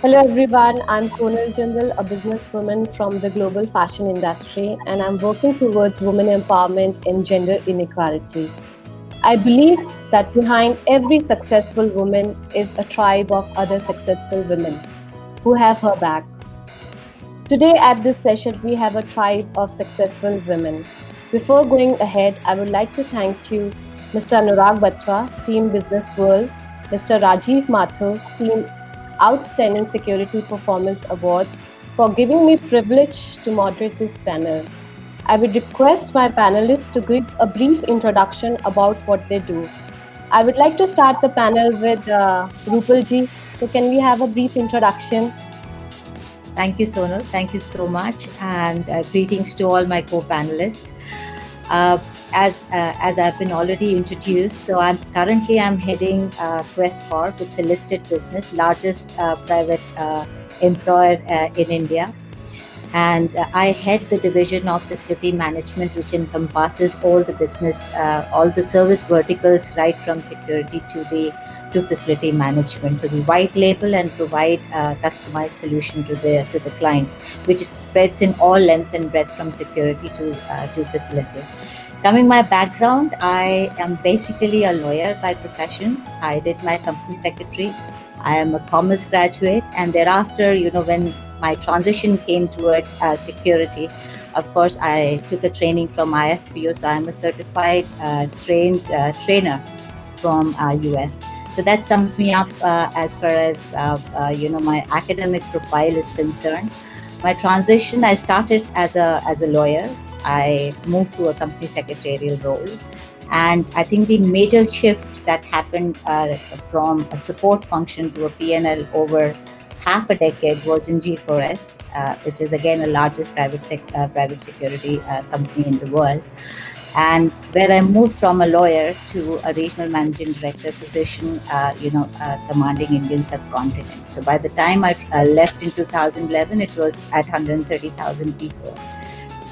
Hello everyone, I'm Sonal Jindal, a businesswoman from the global fashion industry, and I'm working towards women empowerment and gender inequality. I believe that behind every successful woman is a tribe of other successful women who have her back. Today at this session, we have a tribe of successful women. Before going ahead, I would like to thank you, Mr. Anurag Batra, Team Business World, Mr. Rajiv Mathur, Team Outstanding Security Performance Awards, for giving me privilege to moderate this panel. I would request my panelists to give a brief introduction about what they do. I would like to start the panel with Rupal ji. So, can we have a brief introduction? Thank you, Sonal. Thank you so much, and greetings to all my co-panelists. As I've been already introduced, so I'm heading Quest Corp. It's a listed business, largest private employer in India, and I head the division of facility management, which encompasses all the business, all the service verticals, right from security to facility management. So we white label and provide a customized solution to the clients, which spreads in all length and breadth from security to facility. Coming my background, I am basically a lawyer by profession. I did my company secretary. I am a commerce graduate, and thereafter, when my transition came towards security, of course, I took a training from IFPO, so I'm a certified trainer from US. So that sums me up as far as my academic profile is concerned. My transition, I started as a lawyer. I moved to a company secretarial role. And I think the major shift that happened from a support function to a P&L over half a decade was in G4S, which is again the largest private security company in the world. And where I moved from a lawyer to a regional managing director position, commanding Indian subcontinent. So by the time I left in 2011, it was at 130,000 people.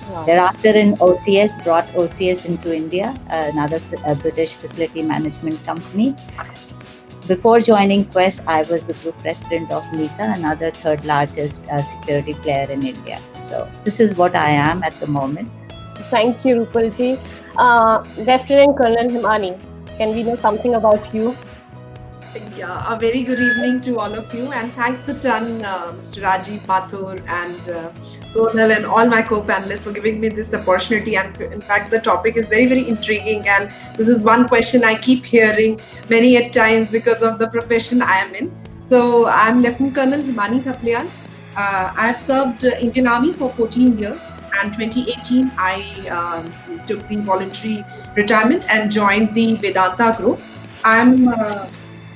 Wow. Thereafter, in OCS, brought OCS into India, another British facility management company. Before joining Quest, I was the group president of MISA, another third largest security player in India. So this is what I am at the moment. Thank you, Rupalji. Lieutenant Colonel Himani, can we know something about you? Yeah, a very good evening to all of you, and thanks a ton, Mr. Rajiv Mathur and Sonal and all my co-panelists for giving me this opportunity. And in fact, the topic is very, very intriguing, and this is one question I keep hearing many at times because of the profession I am in. So I'm Lieutenant Colonel Himani Thaplian. I've served Indian Army for 14 years, and 2018 I took the voluntary retirement and joined the Vedanta group. I'm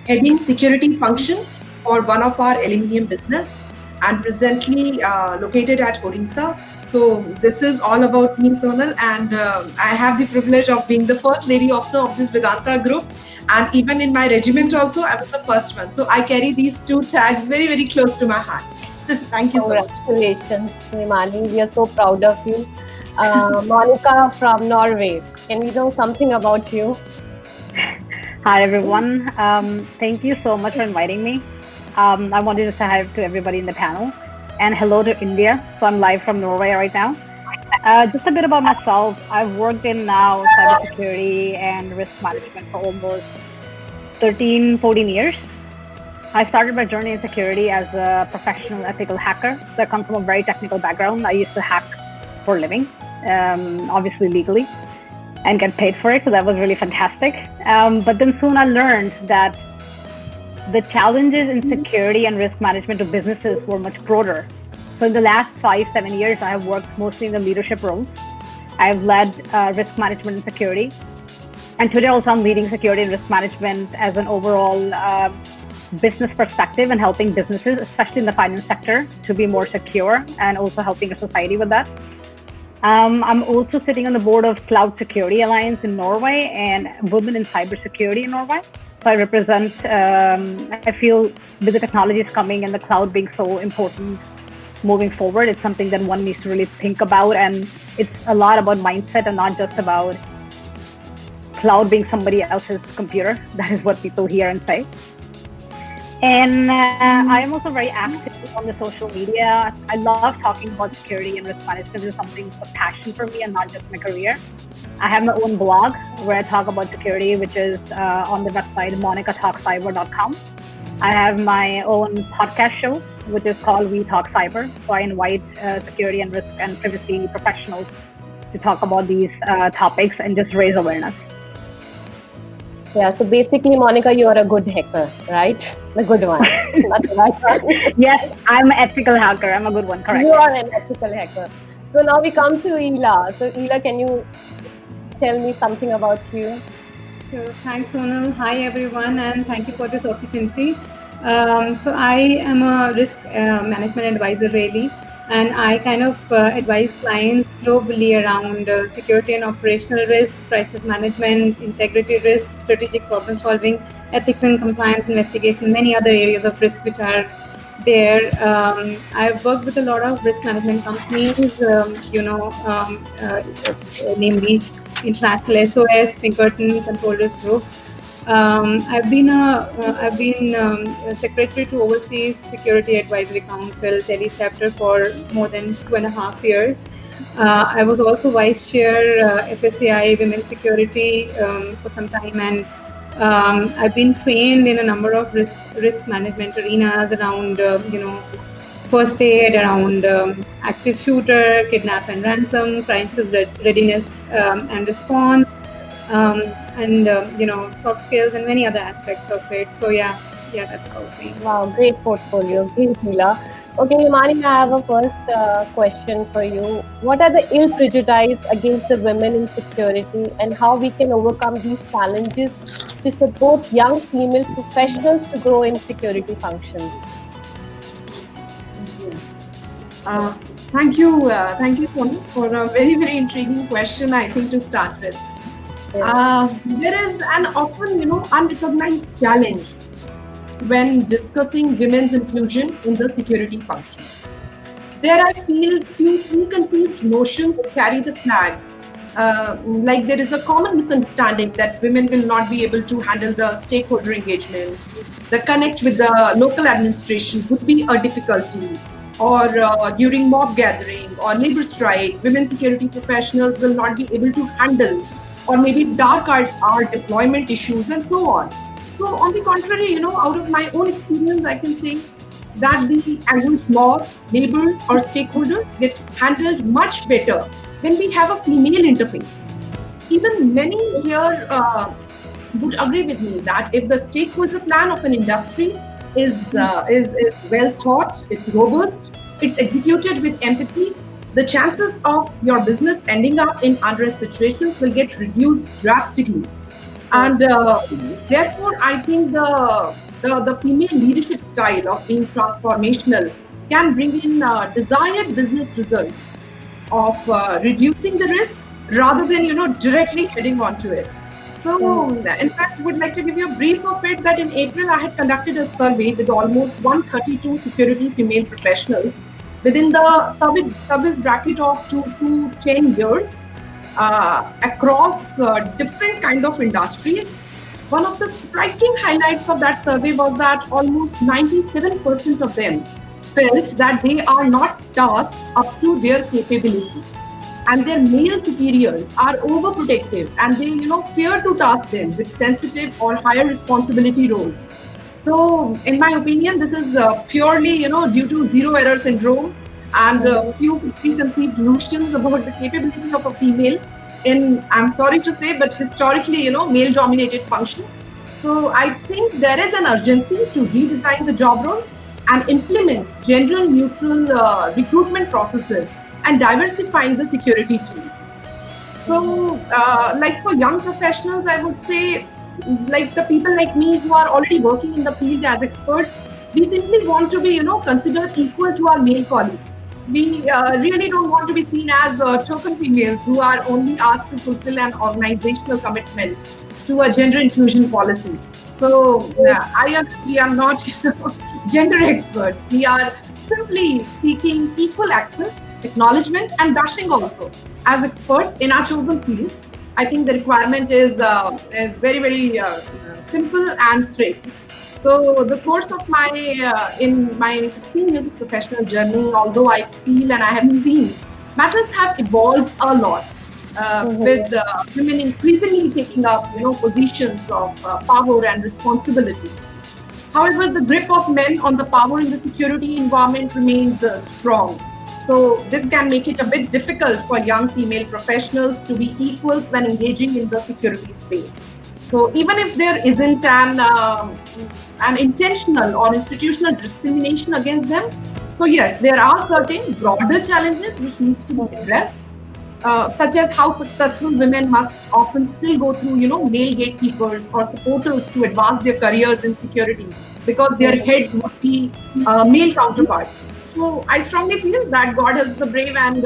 heading security function for one of our aluminium business, and presently located at Orissa. So this is all about me, Sonal, and I have the privilege of being the first lady officer of this Vedanta group, and even in my regiment also, I was the first one. So I carry these two tags very, very close to my heart. Thank you so much. Congratulations, Himani. We are so proud of you. Monica from Norway, can we know something about you? Hi, everyone. Thank you so much for inviting me. I wanted to say hi to everybody in the panel, and hello to India. So I'm live from Norway right now. Just a bit about myself. I've worked in now cybersecurity and risk management for almost 13, 14 years. I started my journey in security as a professional ethical hacker. So I come from a very technical background. I used to hack for a living, obviously legally, and get paid for it. So that was really fantastic. But then soon I learned that the challenges in security and risk management of businesses were much broader. So in the last 5-7 years, I have worked mostly in the leadership roles. I've led risk management and security. And today also I'm leading security and risk management as an overall business perspective and helping businesses, especially in the finance sector, to be more secure and also helping the society with that. I'm also sitting on the board of Cloud Security Alliance in Norway and Women in Cybersecurity in Norway. So I represent, I feel with the technologies coming and the cloud being so important moving forward, it's something that one needs to really think about. And it's a lot about mindset and not just about cloud being somebody else's computer. That is what people hear and say. And I am also very active on the social media. I love talking about security and risk management. It's something a passion for me and not just my career. I have my own blog where I talk about security, which is on the website monicatalkcyber.com. I have my own podcast show, which is called We Talk Cyber. So I invite security and risk and privacy professionals to talk about these topics and just raise awareness. Yeah, so basically, Monica, you are a good hacker, right? The good one, not the bad one. Yes, I'm an ethical hacker. I'm a good one, correct. You are an ethical hacker. So now we come to Ela. So Ela, can you tell me something about you? Sure. Thanks, Sonal. Hi, everyone, and thank you for this opportunity. So I am a risk management advisor, really, and I kind of advise clients globally around security and operational risk, crisis management, integrity risk, strategic problem solving, ethics and compliance investigation, many other areas of risk which are there. I've worked with a lot of risk management companies, namely International SOS, Pinkerton, Controllers Group. I've been a secretary to Overseas Security Advisory Council Delhi chapter for more than 2.5 years. I was also vice chair FSCI Women Security for some time, and I've been trained in a number of risk management arenas around first aid, around active shooter, kidnap and ransom, crisis readiness and response, and soft skills and many other aspects of it. So yeah, that's about me. Wow, great portfolio. Great, Ela. Okay, Himani, I have a first question for you. What are the ill prejudice against the women in security, and how we can overcome these challenges to support young female professionals to grow in security functions? Thank you, Sonal, for a very, very intriguing question, I think, to start with. There is an often, unrecognized challenge when discussing women's inclusion in the security function. There, I feel few preconceived notions carry the flag. Like there is a common misunderstanding that women will not be able to handle the stakeholder engagement, the connect with the local administration would be a difficulty, or during mob gathering or labor strike, women security professionals will not be able to handle, or maybe dark art deployment issues and so on. So on the contrary, out of my own experience, I can say that the anguished mob, neighbors or stakeholders get handled much better when we have a female interface. Even many here would agree with me that if the stakeholder plan of an industry is well thought, it's robust, it's executed with empathy, the chances of your business ending up in unrest situations will get reduced drastically. And therefore, I think the female leadership style of being transformational can bring in desired business results of reducing the risk rather than directly heading onto it. So, in fact, I would like to give you a brief of it that in April I had conducted a survey with almost 132 security female professionals within the service bracket of 2 to 10 years across different kind of industries. One of the striking highlights of that survey was that almost 97% of them felt that they are not tasked up to their capability, and their male superiors are overprotective and they fear to task them with sensitive or higher responsibility roles. So in my opinion, this is purely due to zero error syndrome and a few preconceived notions about the capability of a female in, I'm sorry to say, but historically male dominated function. So I think there is an urgency to redesign the job roles and implement gender neutral recruitment processes and diversifying the security teams. So, like for young professionals, I would say, like the people like me who are already working in the field as experts, we simply want to be, considered equal to our male colleagues. We really don't want to be seen as token females who are only asked to fulfill an organizational commitment to a gender inclusion policy. So, we are not gender experts. We are simply seeking equal access, acknowledgement, and bashing also as experts in our chosen field. I think the requirement is very, very simple and straight. So the course of my in my 16 years of professional journey, although I feel and I have seen matters have evolved a lot with women increasingly taking up positions of power and responsibility. However, the grip of men on the power in the security environment remains strong. So this can make it a bit difficult for young female professionals to be equals when engaging in the security space. So even if there isn't an intentional or institutional discrimination against them, so yes, there are certain broader challenges which needs to be addressed, such as how successful women must often still go through, male gatekeepers or supporters to advance their careers in security because their heads would be male counterparts. So I strongly feel that God helps the brave, and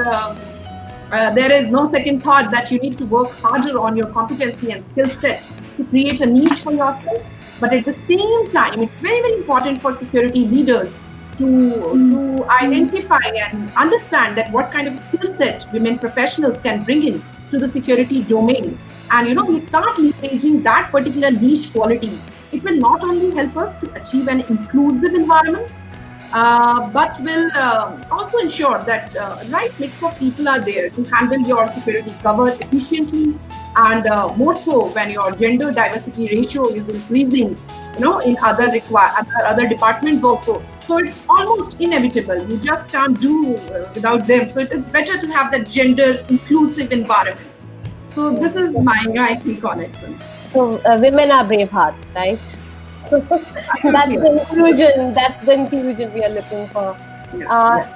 there is no second thought that you need to work harder on your competency and skill set to create a niche for yourself. But at the same time, it's very, very important for security leaders to identify and understand that what kind of skill set women professionals can bring in to the security domain. And we start leveraging that particular niche quality. It will not only help us to achieve an inclusive environment, but will also ensure that right mix of people are there to handle your security cover efficiently, and more so when your gender diversity ratio is increasing, in other departments also. So it's almost inevitable. You just can't do without them. So it's better to have that gender inclusive environment. So this is my take on it. So women are brave hearts, right? That's the inclusion we are looking for.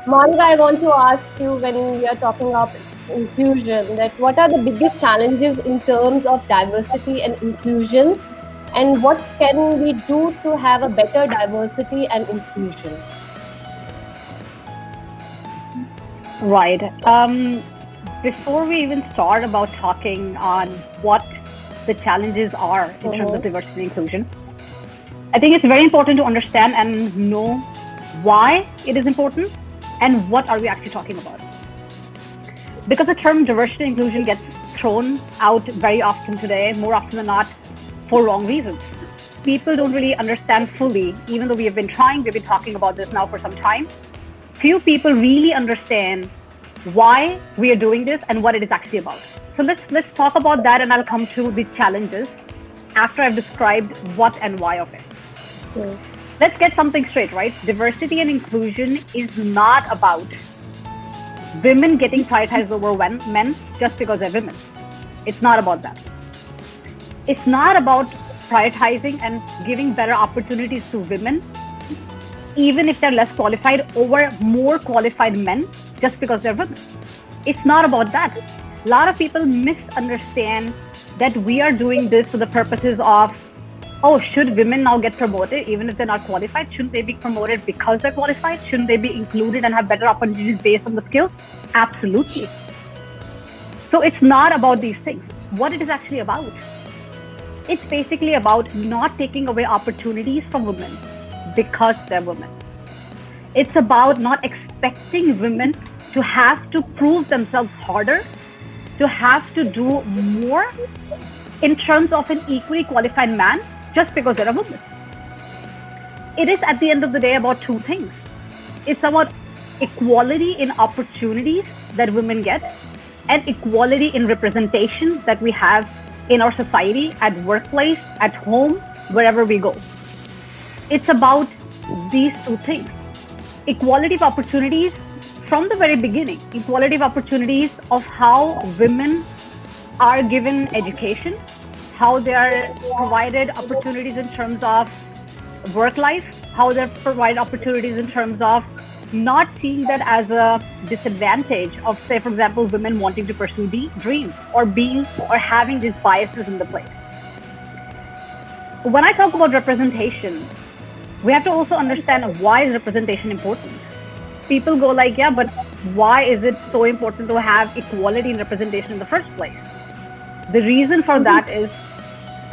Monica, I want to ask you, when we are talking of inclusion, that what are the biggest challenges in terms of diversity and inclusion, and what can we do to have a better diversity and inclusion? Right. Before we even start about talking on what the challenges are in terms of diversity and inclusion, I think it's very important to understand and know why it is important and what are we actually talking about. Because the term diversity and inclusion gets thrown out very often today, more often than not, for wrong reasons. People don't really understand fully, even though we've been talking about this now for some time. Few people really understand why we are doing this and what it is actually about. So let's talk about that, and I'll come to the challenges after I've described what and why of it. Let's get something straight, right? Diversity and inclusion is not about women getting prioritized over men just because they're women. It's not about that. It's not about prioritizing and giving better opportunities to women, even if they're less qualified, over more qualified men just because they're women. It's not about that. A lot of people misunderstand that we are doing this for the purposes of, should women now get promoted even if they're not qualified? Shouldn't they be promoted because they're qualified? Shouldn't they be included and have better opportunities based on the skills? Absolutely. So it's not about these things. What it is actually about, it's basically about not taking away opportunities from women because they're women. It's about not expecting women to have to prove themselves harder, to have to do more in terms of an equally qualified man just because they're a woman. It is, at the end of the day, about two things. It's about equality in opportunities that women get and equality in representation that we have in our society, at workplace, at home, wherever we go. It's about these two things. Equality of opportunities from the very beginning. Equality of opportunities of how women are given education, how they are provided opportunities in terms of work life, how they're provided opportunities in terms of not seeing that as a disadvantage of, say, for example, women wanting to pursue dreams or having these biases in the place. When I talk about representation, we have to also understand why is representation important. People go like, yeah, but why is it so important to have equality in representation in the first place? The reason for that is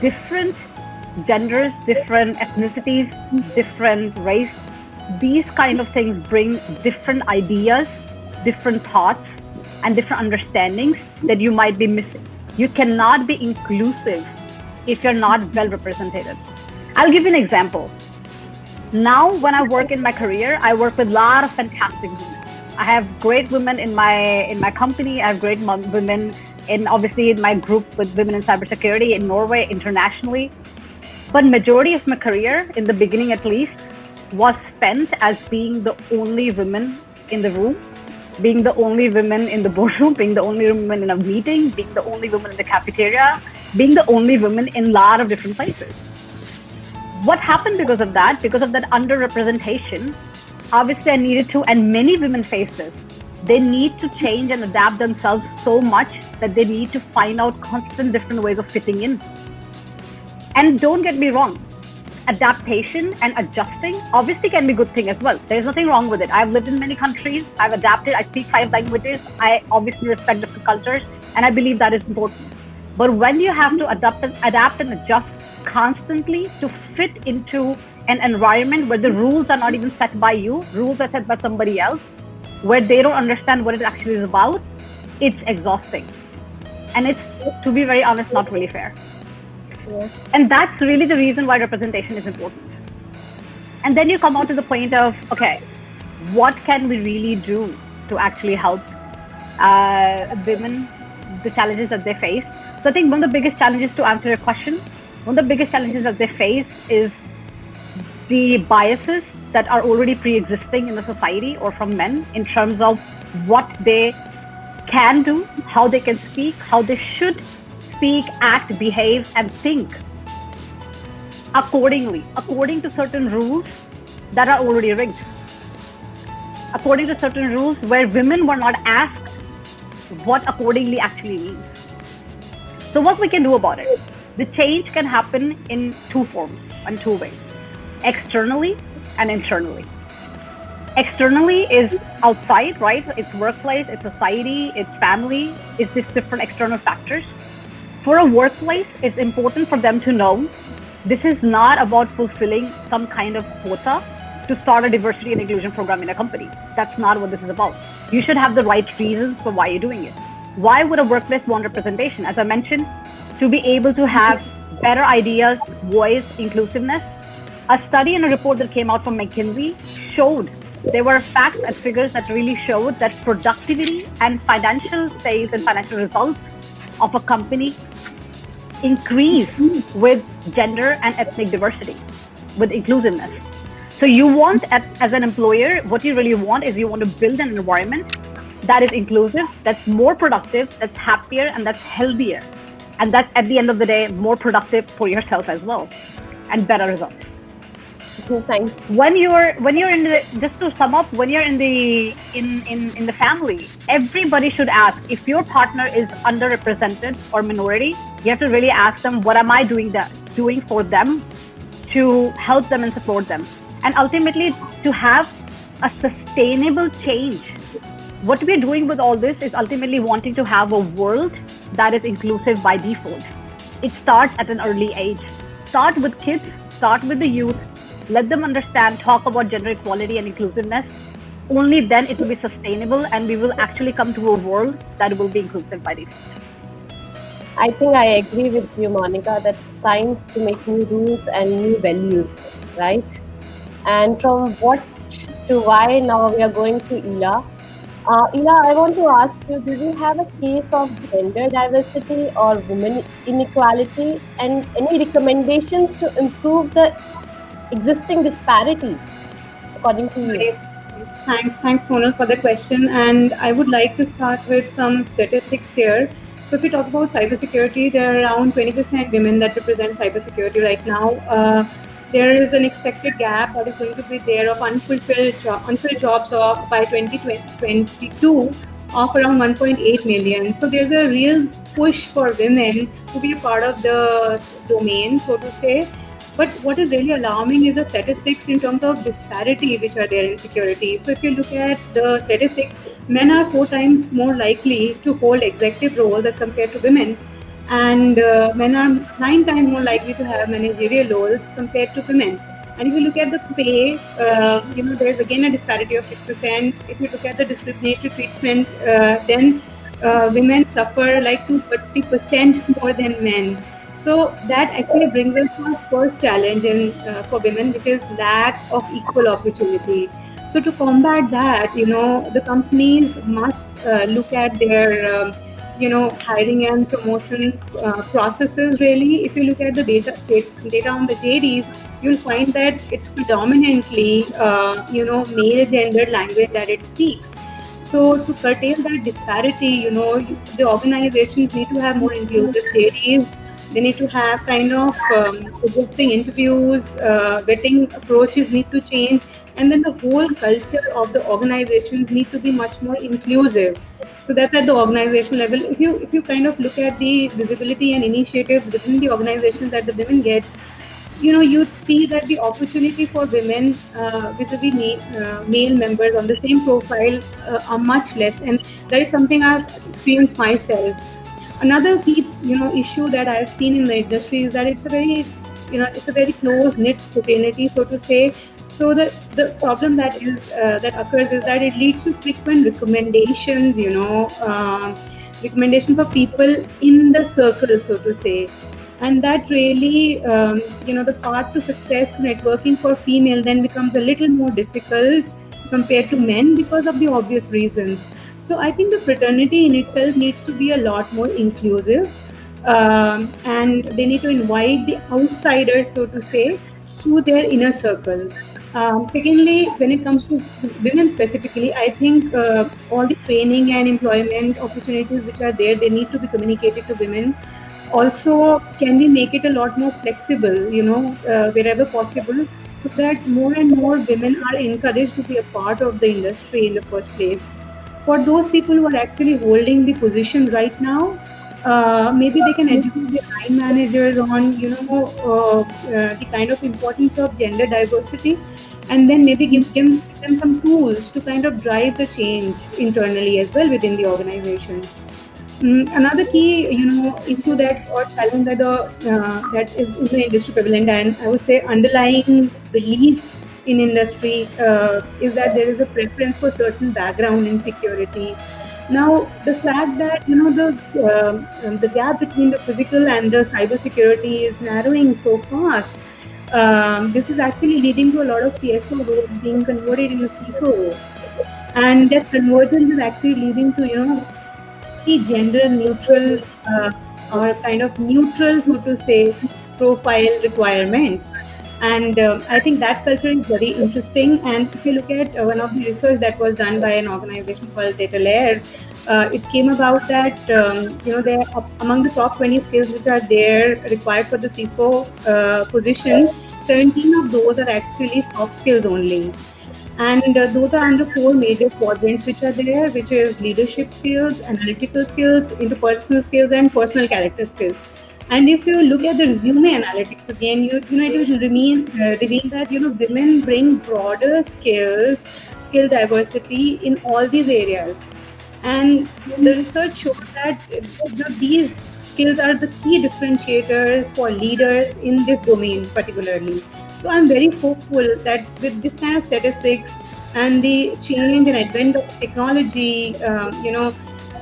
different genders, different ethnicities, different race, these kind of things bring different ideas, different thoughts, and different understandings that you might be missing. You cannot be inclusive if you're not well represented. I'll give you an example. Now, when I work in my career, I work with a lot of fantastic women. I have great women in my company. I have great women in obviously in my group with women in cybersecurity in Norway, internationally. But majority of my career, in the beginning at least, was spent as being the only women in the room, being the only women in the boardroom, being the only woman in a meeting, being the only woman in the cafeteria, being the only woman in a lot of different places. What happened because of that? Because of that underrepresentation, obviously I needed to, and many women face this. They need to change and adapt themselves so much that they need to find out constant different ways of fitting in. And don't get me wrong, adaptation and adjusting obviously can be a good thing as well. There's nothing wrong with it. I've lived in many countries. I've adapted. I speak 5 languages. I obviously respect different cultures, and I believe that is important. But when you have to adapt and adjust constantly to fit into an environment where the rules are not even set by you, rules are set by somebody else, where they don't understand what it actually is about, it's exhausting. And it's, to be very honest, not really fair. Yeah. And that's really the reason why representation is important. And then you come out to the point of, okay, what can we really do to actually help women, the challenges that they face? So I think one of the biggest challenges, to answer your question, one of the biggest challenges that they face is the biases that are already pre-existing in the society or from men in terms of what they can do, how they can speak, how they should speak, act, behave, and think accordingly, according to certain rules that are already rigged, according to certain rules where women were not asked what accordingly actually means. So what we can do about it? The change can happen in 2 forms, in 2 ways, externally and internally. Externally is outside, right? It's workplace, it's society, it's family, it's these different external factors. For a workplace, it's important for them to know this is not about fulfilling some kind of quota to start a diversity and inclusion program in a company. That's not what this is about. You should have the right reasons for why you're doing it. Why would a workplace want representation? As I mentioned, to be able to have better ideas, voice, inclusiveness. A study and a report that came out from McKinsey showed there were facts and figures that really showed that productivity and financial sales and financial results of a company increase with gender and ethnic diversity, with inclusiveness. So you want, as an employer, what you really want is you want to build an environment that is inclusive, that's more productive, that's happier, and that's healthier. And that's, at the end of the day, more productive for yourself as well, and better results. Thanks. When you're in the, just to sum up, when you're in the family, everybody should ask, if your partner is underrepresented or minority, you have to really ask them, what am I doing for them to help them and support them? And ultimately, to have a sustainable change. What we're doing with all this is ultimately wanting to have a world that is inclusive by default. It starts at an early age. Start with kids, start with the youth, let them understand, talk about gender equality and inclusiveness. Only then it will be sustainable, and we will actually come to a world that will be inclusive by default. I think I agree with you, Monica, that it's time to make new rules and new values, right? And from what to why, now we are going to Ila. Ila, I want to ask you, do you have a case of gender diversity or women inequality, and any recommendations to improve the existing disparity, according to you? Thanks, Sonal, for the question. And I would like to start with some statistics here. So if we talk about cybersecurity, there are around 20% women that represent cybersecurity right now. There is an expected gap that is going to be there of unfulfilled jobs by 2022 of around 1.8 million. So there's a real push for women to be a part of the domain, so to say. But what is really alarming is the statistics in terms of disparity which are there in security. So if you look at the statistics, men are 4 times more likely to hold executive roles as compared to women. And men are 9 times more likely to have managerial roles compared to women. And if you look at the pay, there's again a disparity of 6%. If you look at the discriminatory treatment, then women suffer like 230% more than men. So that actually brings us to our first challenge for women, which is lack of equal opportunity. So to combat that, the companies must look at their hiring and promotion processes. Really, if you look at the data on the JDs, you'll find that it's predominantly male gendered language that it speaks. So to curtail that disparity, the organizations need to have more inclusive JDs. They need to have kind of existing interviews, vetting approaches need to change, and then the whole culture of the organizations need to be much more inclusive. So that's at the organization level. If you kind of look at the visibility and initiatives within the organizations that the women get, you'd see that the opportunity for women vis-a-vis male members on the same profile are much less, and that is something I've experienced myself. Another key issue that I've seen in the industry is that it's a very close knit fraternity, so to say. So the problem that occurs is that it leads to frequent recommendations, recommendation for people in the circle, so to say. And that really, the path to success to networking for female then becomes a little more difficult compared to men because of the obvious reasons. So I think the fraternity in itself needs to be a lot more inclusive, and they need to invite the outsiders, so to say, to their inner circle. Secondly, when it comes to women specifically, I think all the training and employment opportunities which are there, they need to be communicated to women. Also, can we make it a lot more flexible, wherever possible, so that more and more women are encouraged to be a part of the industry in the first place? For those people who are actually holding the position right now, maybe they can educate their line managers on, the kind of importance of gender diversity, and then maybe give them some tools to kind of drive the change internally as well within the organizations. Another key, issue that or challenge that is in the industry prevalent, and I would say underlying belief in industry, is that there is a preference for certain background in security. Now, the fact that the gap between the physical and the cyber security is narrowing so fast, this is actually leading to a lot of CSO roles being converted into CISO roles, and that convergence is actually leading to the gender neutral, or kind of neutral, so to say, profile requirements. And I think that culture is very interesting. And if you look at one of the research that was done by an organization called Data Layer, it came about that there among the top 20 skills which are there required for the CISO position, 17 of those are actually soft skills only. And those are under four major quadrants which are there, which is leadership skills, analytical skills, interpersonal skills, and personal character skills. And if you look at the resume analytics again, it will reveal that women bring broader skill diversity in all these areas. And the research showed that these skills are the key differentiators for leaders in this domain particularly. So I'm very hopeful that with this kind of statistics and the change and advent of technology,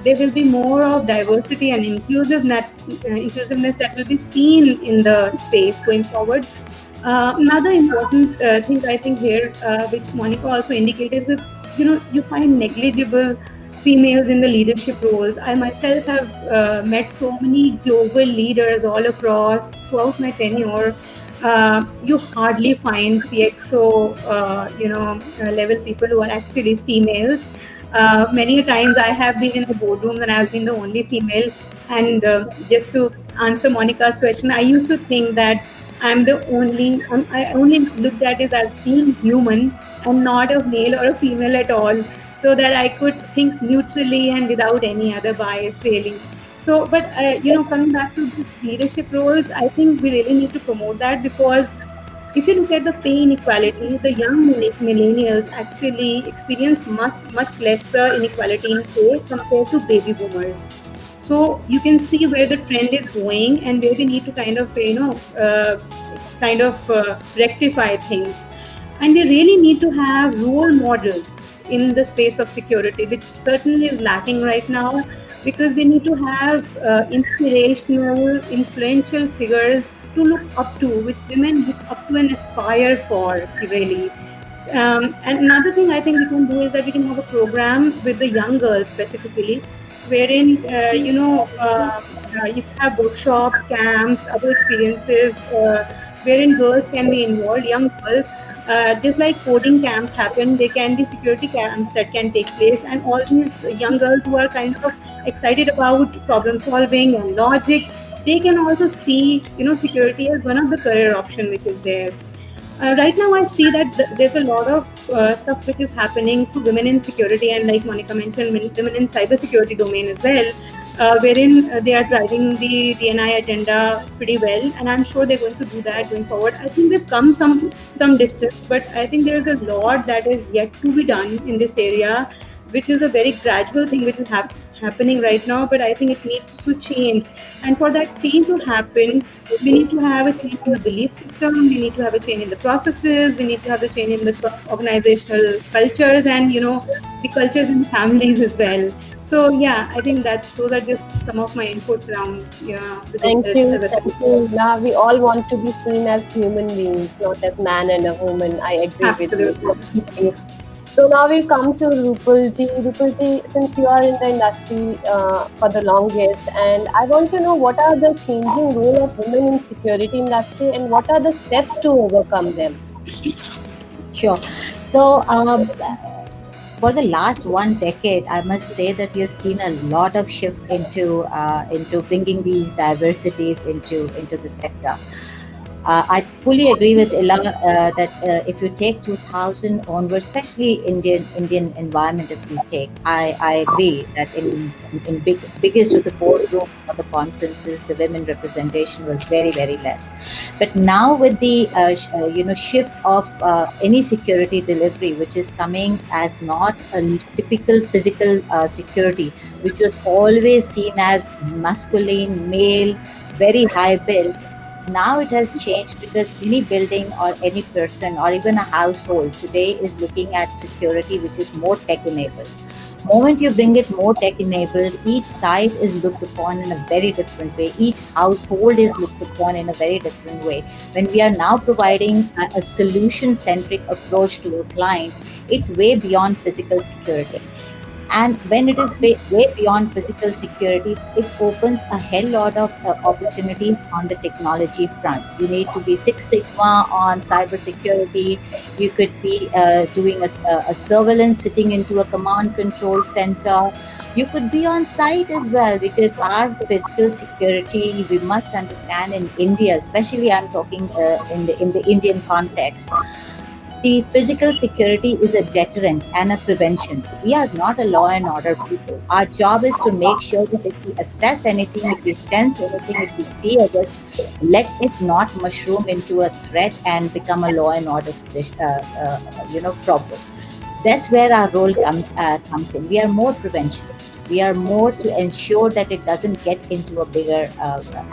there will be more of diversity and inclusiveness that will be seen in the space going forward. Another important thing I think here, which Monica also indicated, is you find negligible females in the leadership roles. I myself have met so many global leaders all across throughout my tenure. You hardly find CXO, level people who are actually females. Many a times I have been in the boardrooms and I have been the only female. And just to answer Monica's question, I used to think that I only looked at it as being human and not a male or a female at all, so that I could think neutrally and without any other bias, really. So, but coming back to these leadership roles, I think we really need to promote that, because if you look at the pay inequality, the young millennials actually experience much lesser inequality in pay compared to baby boomers. So you can see where the trend is going and where we need to kind of rectify things. And we really need to have role models in the space of security, which certainly is lacking right now. because we need to have inspirational, influential figures to look up to, which women look up to and aspire for, really. And another thing I think we can do is that we can have a program with the young girls specifically, wherein you can have workshops, camps, other experiences, wherein girls can be involved, young girls. Just like coding camps happen, there can be security camps that can take place, and all these young girls who are kind of excited about problem solving and logic, they can also see security as one of the career option which is there. Right now, I see that there's a lot of stuff which is happening through women in security, and like Monica mentioned, women in cybersecurity domain as well, wherein they are driving the DNI agenda pretty well, and I'm sure they're going to do that going forward. I think we've come some distance, but I think there's a lot that is yet to be done in this area, which is a very gradual thing which is happening right now. But I think it needs to change, and for that change to happen, we need to have a change in the belief system, we need to have a change in the processes, we need to have a change in the organizational cultures, and the cultures in families as well. So yeah, I think that those are just some of my inputs around the Thank digital you. Thank cybersecurity. you. Yeah, we all want to be seen as human beings, not as man and a woman. I agree with you Absolutely. completely. So now we'll come to Rupalji. Rupalji, since you are in the industry for the longest, and I want to know what are the changing role of women in security industry and what are the steps to overcome them? Sure. So, for the last 1 decade, I must say that we have seen a lot of shift into bringing these diversities into the sector. I fully agree with Ella that if you take 2000 onward, especially Indian environment, if we take, I agree that in biggest of the boardrooms or the conferences, the women representation was very very less. But now with the shift of any security delivery, which is coming as not a typical physical security, which was always seen as masculine, male, very high build. Now it has changed because any building or any person or even a household today is looking at security which is more tech enabled. Moment you bring it more tech enabled, each site is looked upon in a very different way. Each household is looked upon in a very different way. When we are now providing a solution centric approach to a client, it's way beyond physical security. And when it is way beyond physical security, it opens a hell lot of opportunities on the technology front. You need to be Six Sigma on cyber security. You could be doing a surveillance sitting into a command control center. You could be on site as well, because our physical security, we must understand in India, especially I'm talking in the Indian context, the physical security is a deterrent and a prevention. We are not a law and order people. Our job is to make sure that if we assess anything, if we sense anything, if we see a risk, let it not mushroom into a threat and become a law and order problem. That's where our role comes in. We are more prevention. We are more to ensure that it doesn't get into a bigger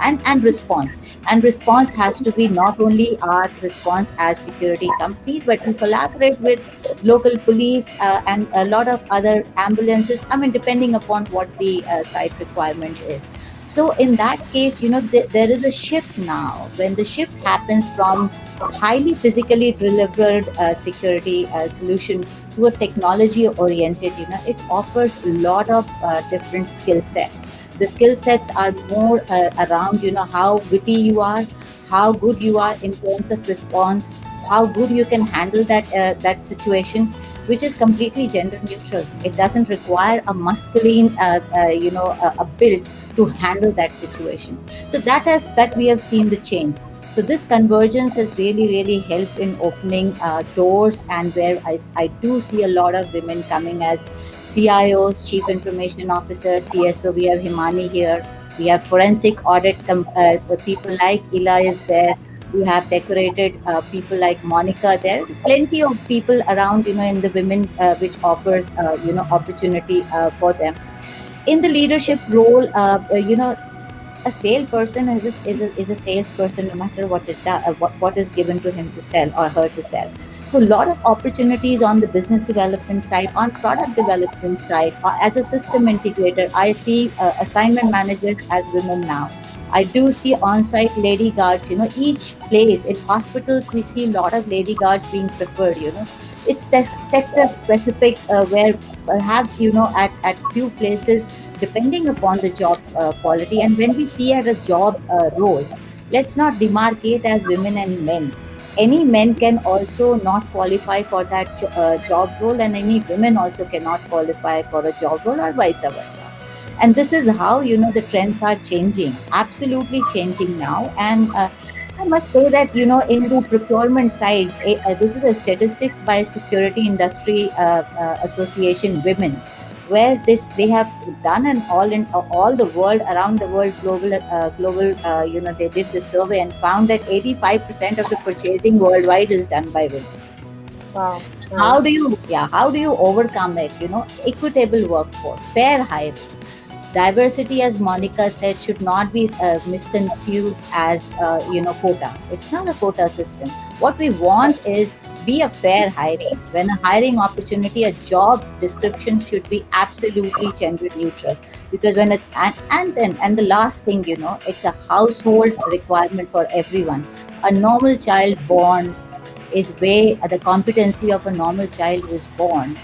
and response. And response has to be not only our response as security companies, but we collaborate with local police and a lot of other ambulances. I mean, depending upon what the site requirement is. So in that case, there is a shift now. When the shift happens from highly physically delivered security solution to a technology oriented, it offers a lot of different skill sets. The skill sets are more around, how witty you are, how good you are in terms of response, how good you can handle that situation, which is completely gender neutral. It doesn't require a masculine a build to handle that situation. So that we have seen the change. So this convergence has really, really helped in opening doors, and where I do see a lot of women coming as CIOs, Chief Information Officer, CSO. We have Himani here. We have forensic audit people like Ila is there. We have decorated people like Monica there. Plenty of people around, in the women, which offers, opportunity for them. In the leadership role, a salesperson is a salesperson no matter what what is given to him to sell or her to sell. So a lot of opportunities on the business development side, on product development side. As a system integrator, I see assignment managers as women now. I do see on-site lady guards. Each place in hospitals we see a lot of lady guards being preferred. It's sector specific, where perhaps at few places, depending upon the job quality, and when we see at a job role, let's not demarcate as women and men. Any men can also not qualify for that job role, and any women also cannot qualify for a job role, or vice versa. And this is how the trends are changing, absolutely changing now. And I must say that in the procurement side, this is a statistics by Security Industry Association Women, where they have done an all the world, around the world, global they did the survey and found that 85% of the purchasing worldwide is done by women. Wow. How do you overcome it? Equitable workforce, fair hiring. Diversity, as Monica said, should not be misconstrued as quota. It's not a quota system. What we want is be a fair hiring. When a hiring opportunity, a job description should be absolutely gender neutral. Because when and the last thing, it's a household requirement for everyone. A normal child born is the competency of a normal child who is born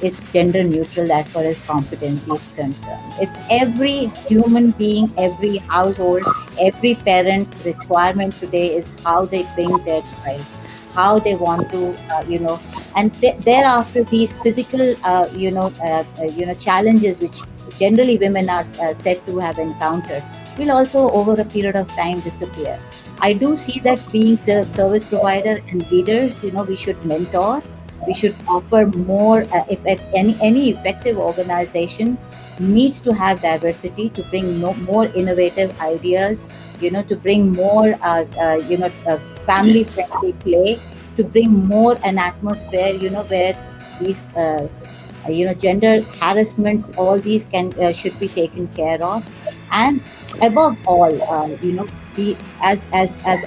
is gender neutral as far as competency is concerned. It's every human being, every household, every parent requirement today is how they bring their child, how they want to, and thereafter these physical, challenges which generally women are said to have encountered will also over a period of time disappear. I do see that being service provider and leaders, we should mentor. We should offer more. If any effective organization needs to have diversity to bring more innovative ideas, to bring more, family-friendly play, to bring more an atmosphere, where these, gender harassments, all these should be taken care of, and above all, be as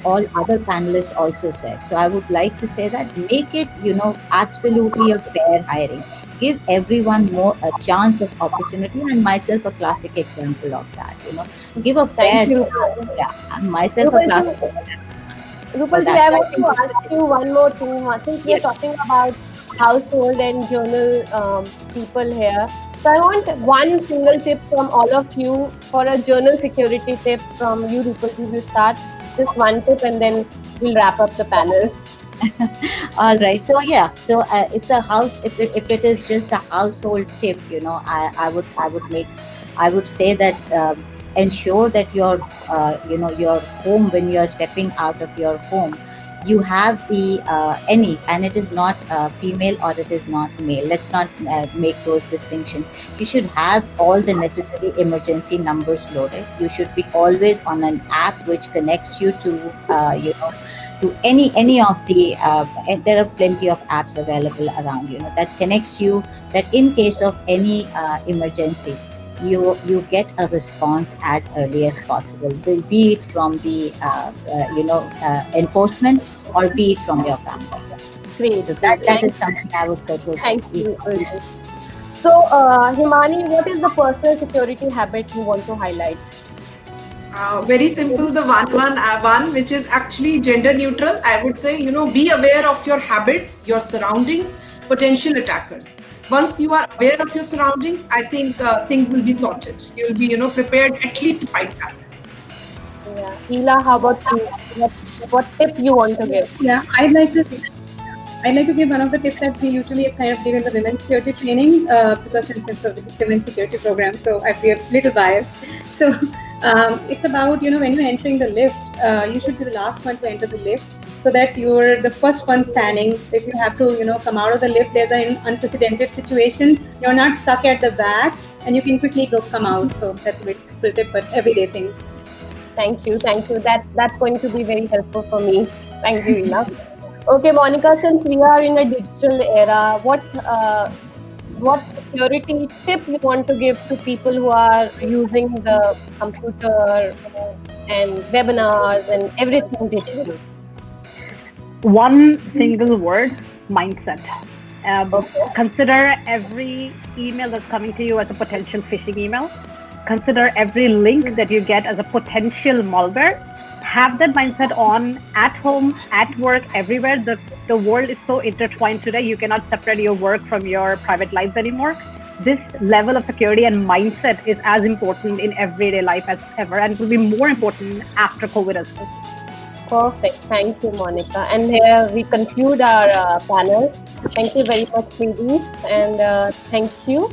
all other panelists also said. So I would like to say that make it, absolutely a fair hiring. Give everyone more a chance of opportunity, and myself a classic example of that. Give a fair Thank you. chance. Yeah, I'm myself a classic example for Rupalji, that. I So I want think to ask you one more thing. Since we are yes, talking about household and journal people here, so I want one single tip from all of you for a journal security tip from you, Rupalji. You start just one tip, and then we'll wrap up the panel. all right. So yeah, so it's a house. If it is just a household tip, I would say that ensure that your home, when you are stepping out of your home, you have the and it is not female or it is not male. Let's not make those distinctions. You should have all the necessary emergency numbers loaded. You should be always on an app which connects you to to any of the and there are plenty of apps available around, that connects you, that in case of any emergency, you get a response as early as possible, be it from the enforcement or be it from your family. Great. So that is something I would go to. Thank you. So, Himani, what is the personal security habit you want to highlight? Very simple. The one which is actually gender neutral. I would say, be aware of your habits, your surroundings, potential attackers. Once you are aware of your surroundings, I think things will be sorted. You will be, prepared at least to fight back. Yeah. Ela, how about you? What tip you want to give? Yeah, I'd like to give one of the tips that we usually kind of give in the women's security training, because since it's a women's security program, so I feel a little biased. So it's about, when you're entering the lift, you should be the last one to enter the lift, so that you're the first one standing. If you have to, come out of the lift, there's an unprecedented situation. You're not stuck at the back, and you can quickly come out. So that's a very simple tip, but everyday things. Thank you. That's going to be very helpful for me. Thank you, Ela. Okay, Monica, since we are in a digital era, what security tip you want to give to people who are using the computer and webinars and everything digital? One single word: mindset. Consider every email that's coming to you as a potential phishing email. Consider every link that you get as a potential malware. Have that mindset on at home, at work, everywhere. The world is so intertwined today, you cannot separate your work from your private lives anymore. This level of security and mindset is as important in everyday life as ever, and will be more important after COVID as well. Perfect. Thank you, Monica. And here we conclude our panel. Thank you very much, ladies, and thank you.